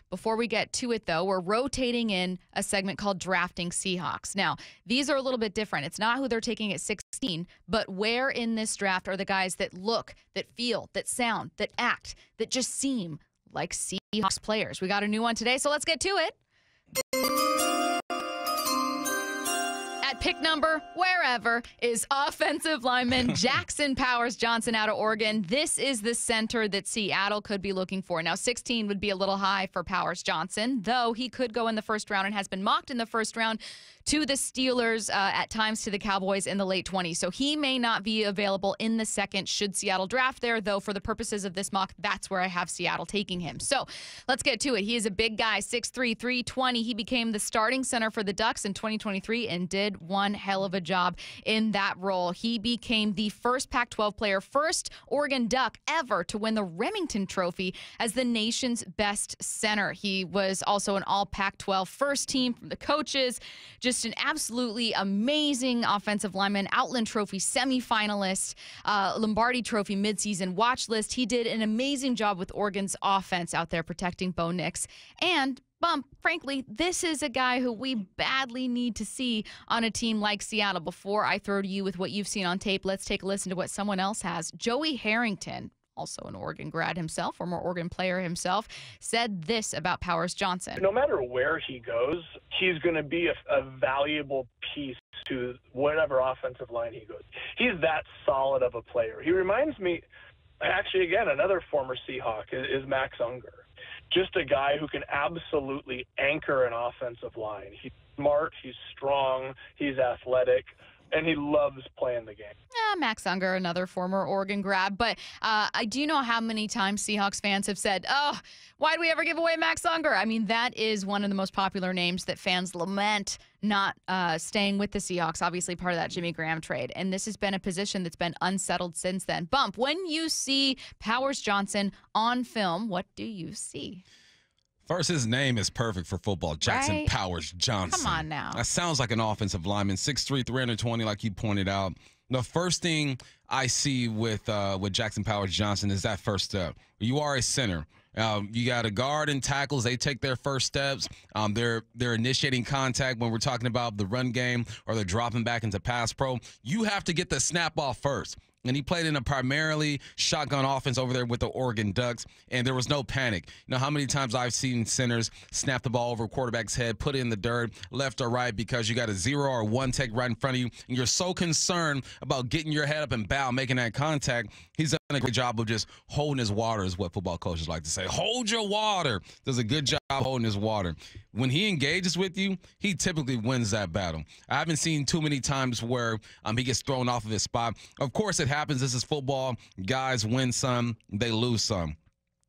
Before we get to it, though, we're rotating in a segment called Drafting Seahawks. Now, these are a little bit different. It's not who they're taking at 16, but where in this draft are the guys that look, that feel, that sound, that act, that just seem like Seahawks players. We got a new one today, so let's get to it. At pick number, wherever, is offensive lineman Jackson Powers Johnson out of Oregon. This is the center that Seattle could be looking for. Now, 16 would be a little high for Powers Johnson, though he could go in the first round and has been mocked in the first round to the Steelers, at times to the Cowboys in the late 20s. So he may not be available in the second should Seattle draft there, though for the purposes of this mock, that's where I have Seattle taking him. So let's get to it. He is a big guy, 6'3", 320. He became the starting center for the Ducks in 2023 and did one hell of a job in that role. He became the first Pac-12 player, first Oregon Duck ever to win the Remington Trophy as the nation's best center. He was also an all Pac-12 first team from the coaches. Just an absolutely amazing offensive lineman, Outland Trophy semifinalist, Lombardi Trophy midseason watch list. He did an amazing job with Oregon's offense out there protecting Bo Nix. And Bump, frankly, this is a guy who we badly need to see on a team like Seattle. Before I throw to you with what you've seen on tape, let's take a listen to what someone else has. Joey Harrington, also an Oregon grad himself, former Oregon player himself, said this about Powers Johnson. No matter where he goes, he's going to be a valuable piece to whatever offensive line he goes. He's that solid of a player. He reminds me, actually, again, another former Seahawk is Max Unger. Just a guy who can absolutely anchor an offensive line. He's smart, he's strong, he's athletic, and he loves playing the game. Max Unger, another former Oregon grad. But I do know how many times Seahawks fans have said, oh, why do we ever give away Max Unger? I mean, that is one of the most popular names that fans lament not staying with the Seahawks, obviously part of that Jimmy Graham trade. And this has been a position that's been unsettled since then. Bump, when you see Powers Johnson on film, what do you see? First, his name is perfect for football. Jackson Powers Johnson. Come on now. That sounds like an offensive lineman. 6'3", 320, like you pointed out. The first thing I see with Jackson Powers Johnson is that first step. You are a center. You got a guard and tackles. They take their first steps. They're initiating contact when we're talking about the run game, or they're dropping back into pass pro. You have to get the snap off first. And he played in a primarily shotgun offense over there with the Oregon Ducks, and there was no panic. You know how many times I've seen centers snap the ball over a quarterback's head, put it in the dirt, left or right, because you got a 0 or 1 tech right in front of you, and you're so concerned about getting your head up and bow, making that contact. He's done a great job of just holding his water, is what football coaches like to say. Hold your water. Does a good job holding his water. When he engages with you, he typically wins that battle. I haven't seen too many times where he gets thrown off of his spot. Of course, it happens. This is football. Guys win some, they lose some.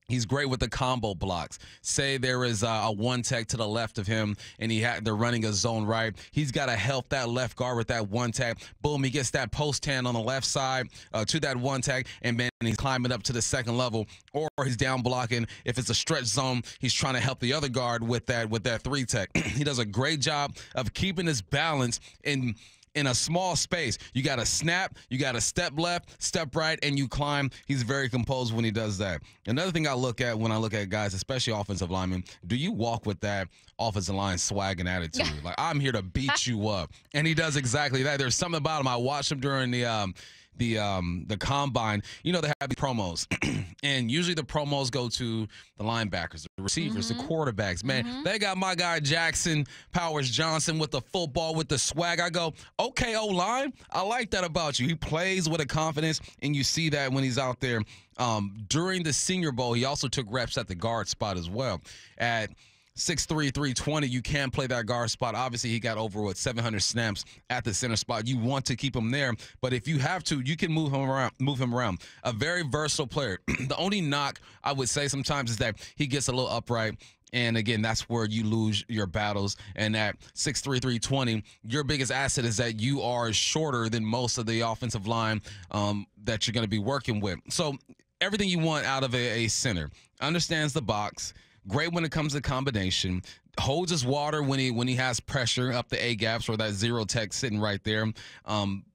He's great with the combo blocks. Say there is a one tech to the left of him, and they're running a zone right. He's got to help that left guard with that one tech. Boom, he gets that post hand on the left side to that one tech, and then he's climbing up to the second level, or he's down blocking. If it's a stretch zone, he's trying to help the other guard with that 3 tech. He does a great job of keeping his balance in a small space. You got to snap, you got to step left, step right, and you climb. He's very composed when he does that. Another thing I look at when I look at guys, especially offensive linemen, do you walk with that offensive line swag and attitude? Like, I'm here to beat you up. And he does exactly that. There's something about him. I watched him during the combine. You know, they have these promos, and usually the promos go to the linebackers, the receivers, the quarterbacks. Man, they got my guy Jackson Powers Johnson with the football, with the swag. I go, okay, O-line, I like that about you. He plays with a confidence, and you see that when he's out there. During the Senior Bowl, he also took reps at the guard spot as well. At 6'3", 320, you can play that guard spot. Obviously, he got over 700 snaps at the center spot. You want to keep him there, but if you have to, you can move him around. A very versatile player. The only knock I would say sometimes is that he gets a little upright. And again, that's where you lose your battles. And at 6'3", 320, your biggest asset is that you are shorter than most of the offensive line that you're going to be working with. So everything you want out of a center. Understands the box, Great when it comes to combination. Holds his water when he has pressure up the A gaps or that zero tech sitting right there.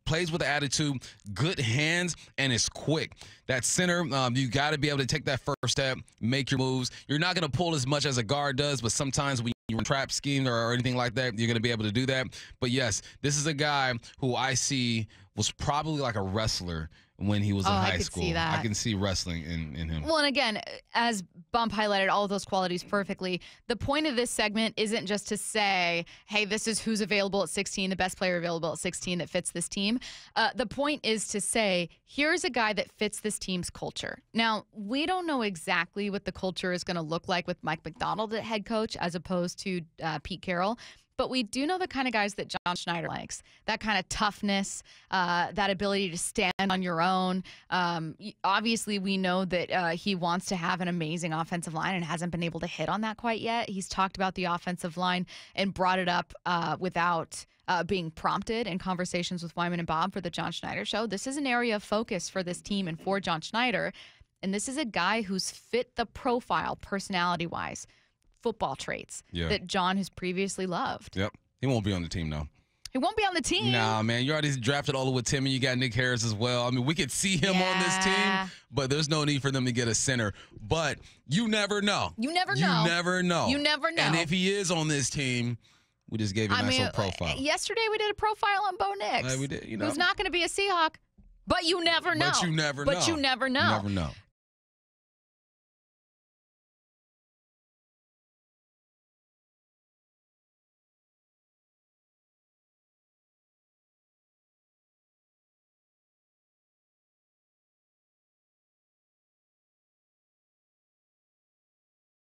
Plays with attitude, good hands, and is quick. That center, you got to be able to take that first step, make your moves. You're not going to pull as much as a guard does, but sometimes when you're in trap scheme or anything like that, you're going to be able to do that. But yes, this is a guy who I see was probably like a wrestler when he was in high school. See that. I can see wrestling in him. Well, and again, as Bump highlighted all of those qualities perfectly, the point of this segment isn't just to say, hey, this is who's available at 16, the best player available at 16 that fits this team. The point is to say, here's a guy that fits this team's culture. Now, we don't know exactly what the culture is going to look like with Mike McDonald at head coach as opposed to Pete Carroll. But we do know the kind of guys that John Schneider likes, that kind of toughness, that ability to stand on your own. Obviously, we know that he wants to have an amazing offensive line and hasn't been able to hit on that quite yet. He's talked about the offensive line and brought it up without being prompted in conversations with Wyman and Bob for the John Schneider Show. This is an area of focus for this team and for John Schneider. And this is a guy who's fit the profile personality-wise. Football traits that John has previously loved. Yep. He won't be on the team, though. He won't be on the team. Nah, man. You already drafted all with Timmy. You got Nick Harris as well. I mean, we could see him on this team, but there's no need for them to get a center. But you never know. You never know. You never know. You never know. And if he is on this team, we just gave you a nice little profile. Yesterday we did a profile on Bo Nix. We did, you know. Who's not going to be a Seahawk. But you never know. But you never know. But you never know. You never know.